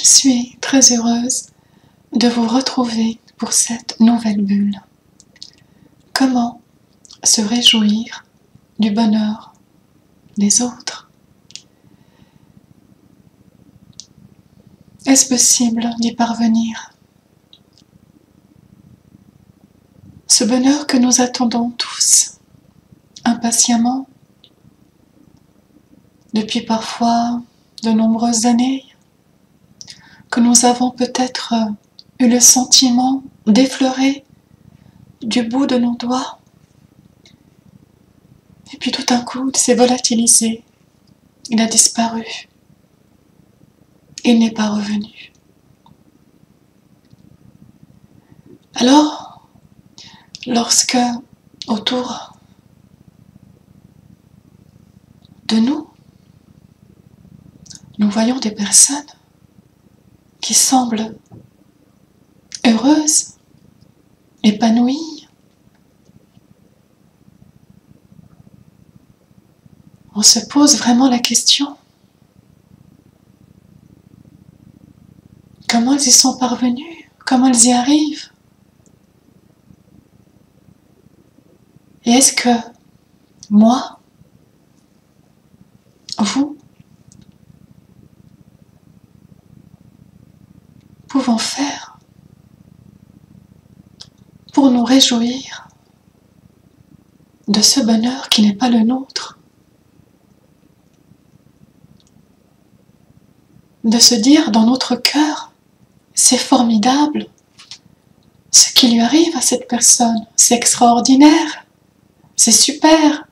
suis très heureuse de vous retrouver pour cette nouvelle bulle. Comment se réjouir du bonheur des autres? Est-ce possible d'y parvenir? Ce bonheur que nous attendons tous, impatiemment, depuis parfois de nombreuses années, que nous avons peut-être eu le sentiment d'effleurer du bout de nos doigts, et puis tout d'un coup, il s'est volatilisé, il a disparu, il n'est pas revenu. Alors, lorsque autour de nous, nous voyons des personnes qui semblent heureuses, épanouies, on se pose vraiment la question: comment ils y sont parvenus? Comment ils y arrivent? Et est-ce que moi, vous, pouvons faire pour nous réjouir de ce bonheur qui n'est pas le nôtre? De se dire dans notre cœur: c'est formidable, ce qui lui arrive à cette personne, c'est extraordinaire, c'est super.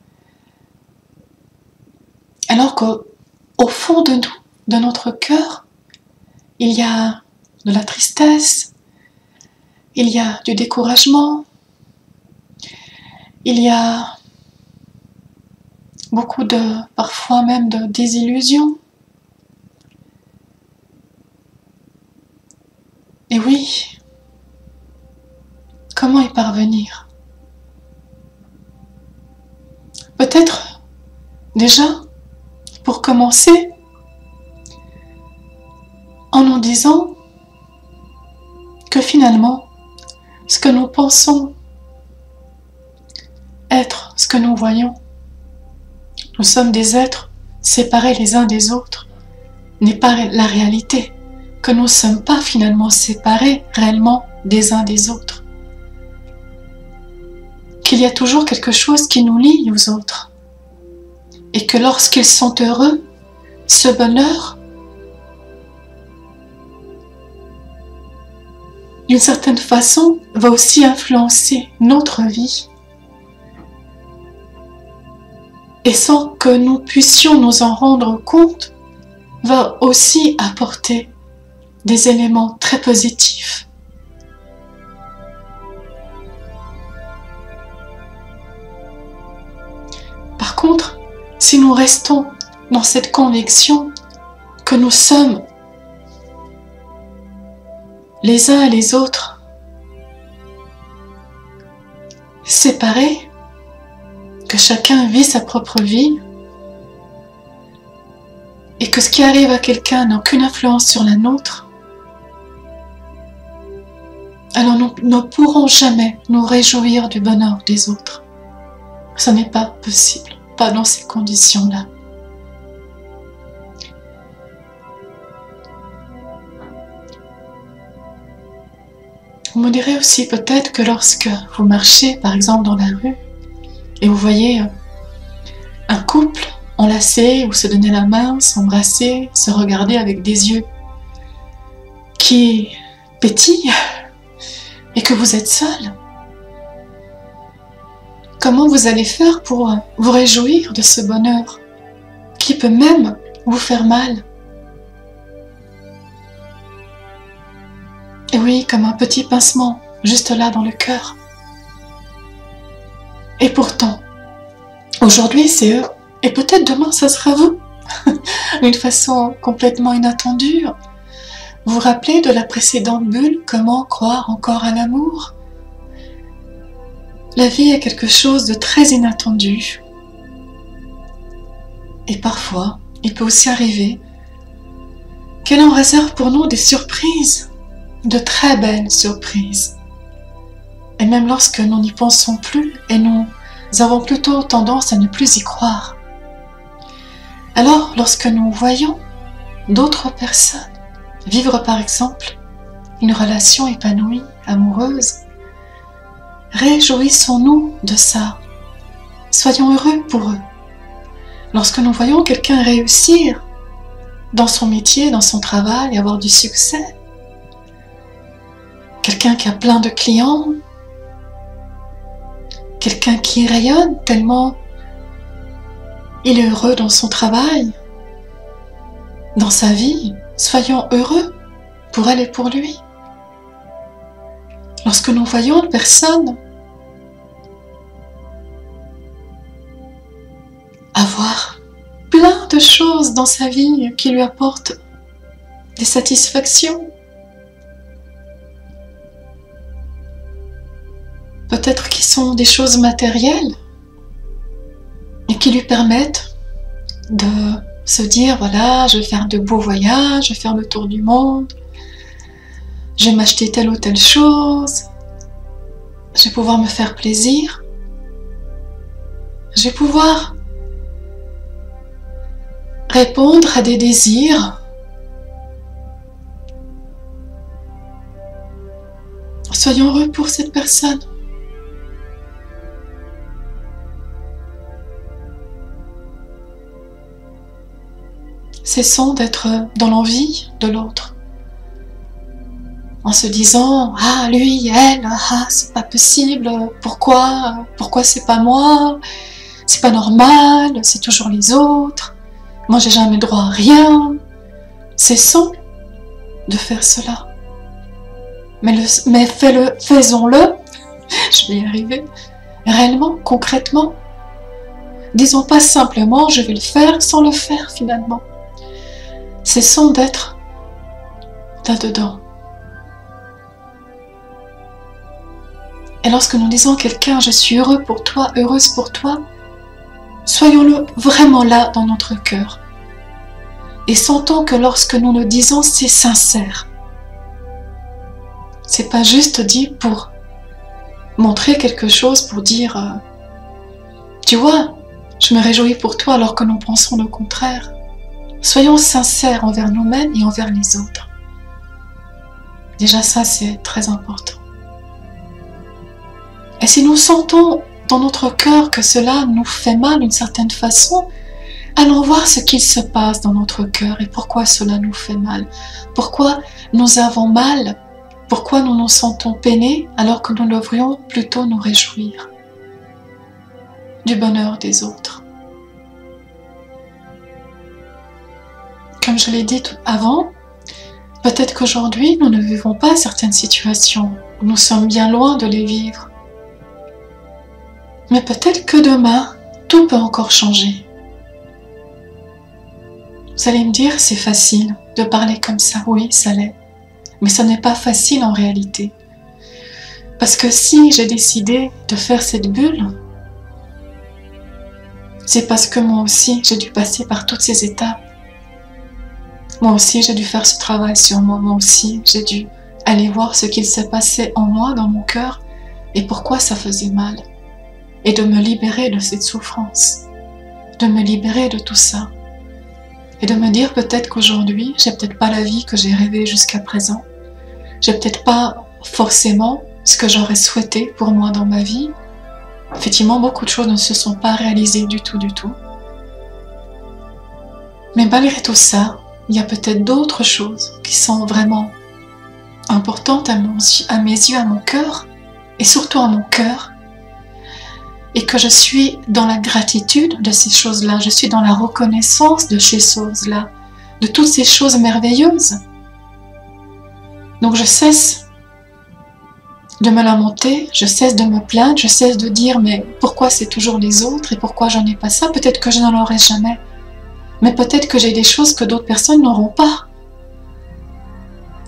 Alors qu'au fond de nous, de notre cœur, il y a de la tristesse, il y a du découragement, il y a beaucoup parfois même de désillusion. Et oui, comment y parvenir? Peut-être, déjà, pour commencer, en nous disant que finalement, ce que nous pensons être ce que nous voyons, nous sommes des êtres séparés les uns des autres, n'est pas la réalité, que nous ne sommes pas finalement séparés réellement des uns des autres, qu'il y a toujours quelque chose qui nous lie aux autres, et que lorsqu'ils sont heureux, ce bonheur, d'une certaine façon, va aussi influencer notre vie, et sans que nous puissions nous en rendre compte, va aussi apporter des éléments très positifs. Par contre, si nous restons dans cette conviction que nous sommes les uns et les autres séparés, que chacun vit sa propre vie, et que ce qui arrive à quelqu'un n'a aucune influence sur la nôtre, alors nous ne pourrons jamais nous réjouir du bonheur des autres. Ce n'est pas possible, pas dans ces conditions-là. Vous me direz aussi peut-être que lorsque vous marchez, par exemple dans la rue, et vous voyez un couple enlacé ou se donner la main, s'embrasser, se regarder avec des yeux qui pétillent, et que vous êtes seul, comment vous allez faire pour vous réjouir de ce bonheur qui peut même vous faire mal? Et oui, comme un petit pincement, juste là dans le cœur. Et pourtant, aujourd'hui c'est eux, et peut-être demain ça sera vous, d'une façon complètement inattendue. Vous vous rappelez de la précédente bulle, comment croire encore à l'amour? La vie est quelque chose de très inattendu. Et parfois, il peut aussi arriver qu'elle en réserve pour nous des surprises, de très belles surprises. Et même lorsque nous n'y pensons plus, et nous avons plutôt tendance à ne plus y croire. Alors, lorsque nous voyons d'autres personnes vivre par exemple une relation épanouie, amoureuse, réjouissons-nous de ça. Soyons heureux pour eux. Lorsque nous voyons quelqu'un réussir dans son métier, dans son travail, avoir du succès, quelqu'un qui a plein de clients, quelqu'un qui rayonne tellement il est heureux dans son travail, dans sa vie, soyons heureux pour elle et pour lui. Lorsque nous voyons une personne avoir plein de choses dans sa vie qui lui apportent des satisfactions, peut-être qui sont des choses matérielles et qui lui permettent de se dire, voilà, je vais faire de beaux voyages, je vais faire le tour du monde, je vais m'acheter telle ou telle chose, je vais pouvoir me faire plaisir, je vais pouvoir répondre à des désirs. Soyons heureux pour cette personne. Cessons d'être dans l'envie de l'autre, en se disant « Ah, lui, elle, ah, c'est pas possible, pourquoi c'est pas moi, c'est pas normal, c'est toujours les autres, moi j'ai jamais droit à rien. » Cessons de faire cela. Mais faisons-le, je vais y arriver, réellement, concrètement. Disons pas simplement « je vais le faire » sans le faire finalement. Cessons d'être là-dedans. Et lorsque nous disons à quelqu'un « je suis heureux pour toi, heureuse pour toi », soyons-le vraiment là dans notre cœur. Et sentons que lorsque nous le disons, c'est sincère. C'est pas juste dit pour montrer quelque chose, pour dire tu vois, je me réjouis pour toi alors que nous pensons le contraire. Soyons sincères envers nous-mêmes et envers les autres. Déjà ça, c'est très important. Et si nous sentons dans notre cœur que cela nous fait mal d'une certaine façon, allons voir ce qu'il se passe dans notre cœur et pourquoi cela nous fait mal. Pourquoi nous avons mal, pourquoi nous nous sentons peinés alors que nous devrions plutôt nous réjouir du bonheur des autres. Comme je l'ai dit avant, peut-être qu'aujourd'hui nous ne vivons pas certaines situations, nous sommes bien loin de les vivre. Mais peut-être que demain, tout peut encore changer. Vous allez me dire, c'est facile de parler comme ça. Oui, ça l'est. Mais ce n'est pas facile en réalité. Parce que si j'ai décidé de faire cette bulle, c'est parce que moi aussi, j'ai dû passer par toutes ces étapes. Moi aussi, j'ai dû faire ce travail sur moi. Moi aussi, j'ai dû aller voir ce qu'il s'est passé en moi, dans mon cœur, et pourquoi ça faisait mal. Et de me libérer de cette souffrance, de me libérer de tout ça. Et de me dire peut-être qu'aujourd'hui, j'ai peut-être pas la vie que j'ai rêvée jusqu'à présent. J'ai peut-être pas forcément ce que j'aurais souhaité pour moi dans ma vie. Effectivement, beaucoup de choses ne se sont pas réalisées du tout. Mais malgré tout ça, il y a peut-être d'autres choses qui sont vraiment importantes à mes yeux, à mon cœur, et surtout à mon cœur, et que je suis dans la gratitude de ces choses-là, je suis dans la reconnaissance de ces choses-là, de toutes ces choses merveilleuses. Donc je cesse de me lamenter, je cesse de me plaindre, je cesse de dire mais pourquoi c'est toujours les autres et pourquoi j'en ai pas ça, peut-être que je n'en aurai jamais. Mais peut-être que j'ai des choses que d'autres personnes n'auront pas.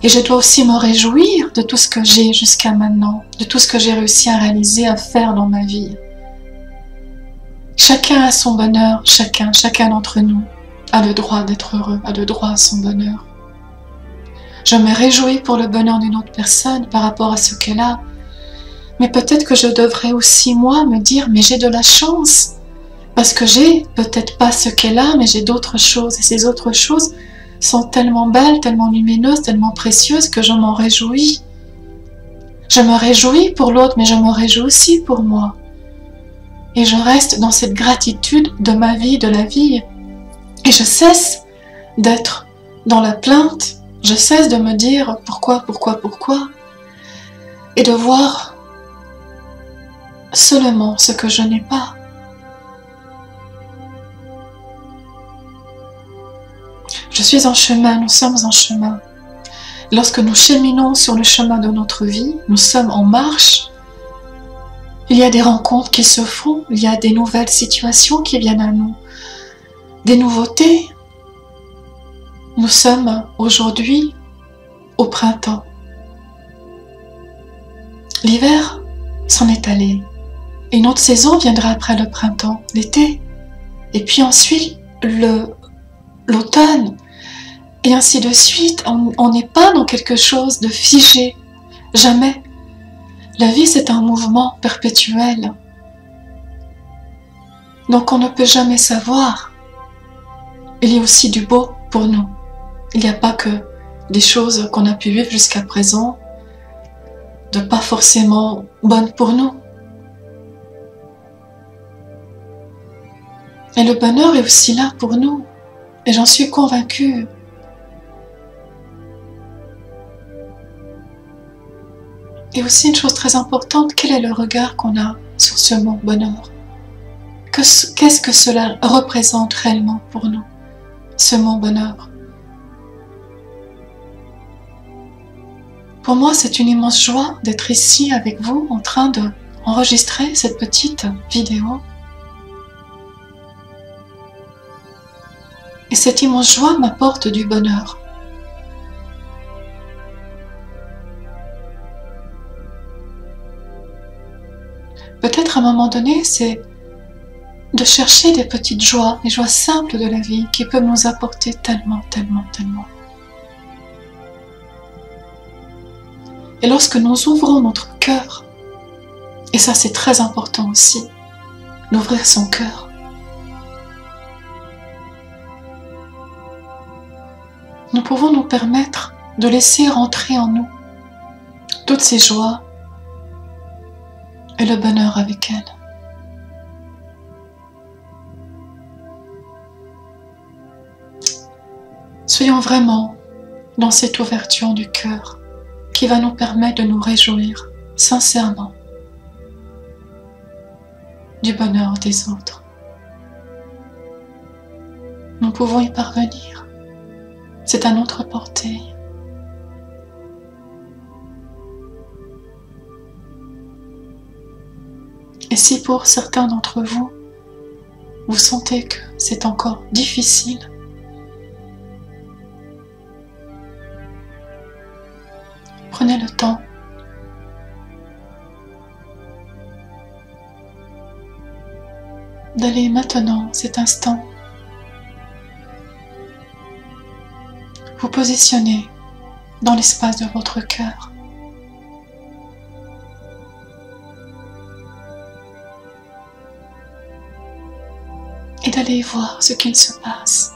Et je dois aussi me réjouir de tout ce que j'ai jusqu'à maintenant, de tout ce que j'ai réussi à réaliser, à faire dans ma vie. Chacun a son bonheur, chacun d'entre nous a le droit d'être heureux, a le droit à son bonheur. Je me réjouis pour le bonheur d'une autre personne par rapport à ce qu'elle a. Mais peut-être que je devrais aussi, moi, me dire, mais j'ai de la chance. Parce que j'ai peut-être pas ce qu'elle a, mais j'ai d'autres choses. Et ces autres choses sont tellement belles, tellement lumineuses, tellement précieuses que je m'en réjouis. Je me réjouis pour l'autre, mais je me réjouis aussi pour moi. Et je reste dans cette gratitude de ma vie, de la vie. Et je cesse d'être dans la plainte. Je cesse de me dire pourquoi. Et de voir seulement ce que je n'ai pas. Je suis en chemin, nous sommes en chemin. Lorsque nous cheminons sur le chemin de notre vie, nous sommes en marche. Il y a des rencontres qui se font, il y a des nouvelles situations qui viennent à nous, des nouveautés. Nous sommes aujourd'hui au printemps. L'hiver s'en est allé. Et une autre saison viendra après le printemps, l'été. Et puis ensuite, l'automne. Et ainsi de suite. On n'est pas dans quelque chose de figé. Jamais. La vie, c'est un mouvement perpétuel. Donc on ne peut jamais savoir. Il y a aussi du beau pour nous. Il n'y a pas que des choses qu'on a pu vivre jusqu'à présent, de pas forcément bonnes pour nous. Et le bonheur est aussi là pour nous. Et j'en suis convaincue. Et aussi une chose très importante, quel est le regard qu'on a sur ce mot bonheur? Qu'est-ce que cela représente réellement pour nous, ce mot bonheur? Pour moi, c'est une immense joie d'être ici avec vous, en train d'enregistrer cette petite vidéo. Et cette immense joie m'apporte du bonheur. Peut-être à un moment donné, c'est de chercher des petites joies, des joies simples de la vie qui peuvent nous apporter tellement. Et lorsque nous ouvrons notre cœur, et ça c'est très important aussi, d'ouvrir son cœur, nous pouvons nous permettre de laisser rentrer en nous toutes ces joies et le bonheur avec elles. Soyons vraiment dans cette ouverture du cœur qui va nous permettre de nous réjouir sincèrement du bonheur des autres. Nous pouvons y parvenir. C'est à notre portée. Et si pour certains d'entre vous, vous sentez que c'est encore difficile, prenez le temps d'aller maintenant, cet instant, vous positionner dans l'espace de votre cœur. Et d'aller voir ce qu'il se passe.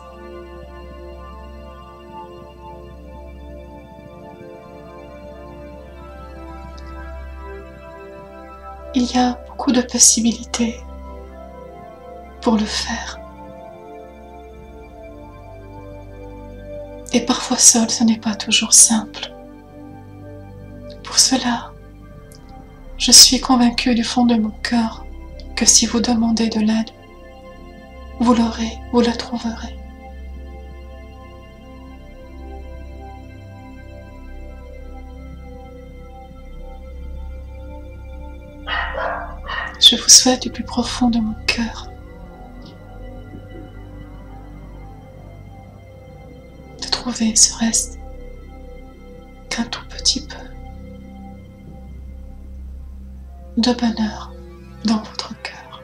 Il y a beaucoup de possibilités pour le faire. Et parfois seul, ce n'est pas toujours simple. Pour cela, je suis convaincue du fond de mon cœur que si vous demandez de l'aide, vous l'aurez, vous la trouverez. Je vous souhaite du plus profond de mon cœur de trouver, serait-ce qu'un tout petit peu de bonheur dans votre cœur.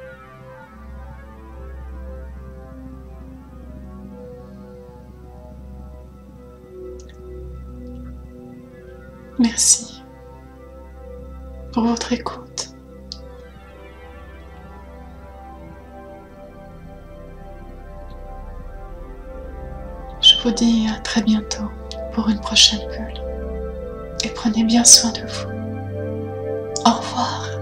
Merci pour votre écoute. Je vous dis à très bientôt pour une prochaine bulle. Et prenez bien soin de vous. Au revoir.